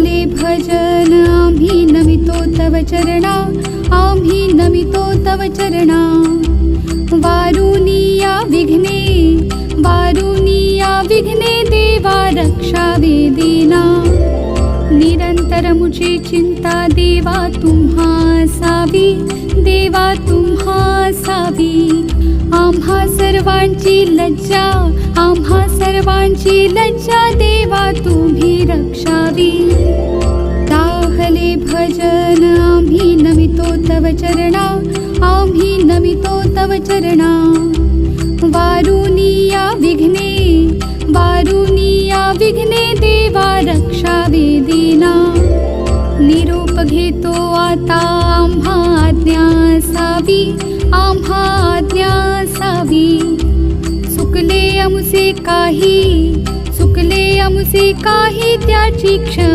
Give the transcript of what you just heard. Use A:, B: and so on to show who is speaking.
A: दाहले भजन आम्ही नमितो तव चरणा, आम्ही नमितो तव चरणा. वारुनिया विघ्ने, वारुनिया विघ्ने देवा रक्षावे दीना. निरंतरमुची चिंता देवा तुम्हा सावी, देवा तुम्हा सावी. आम्हा सर्वांची लज्जा, आम्हा सर्वांची लज्जा देवा तुम्ही रक्षावी. दाहले भजन आम्ही नमितो तव चरणा, आम्ही नमितो तव चरणा. वारुनिया विघ्ने, वारुनिया विघ्ने देवा रक्षावे दीना. निरोप घेतो आता आम्हा आज्ञा सावी, आम्हा आज्ञा सावी. चुकले आमचे काही, चुकले आमचे काही त्याची क्षमा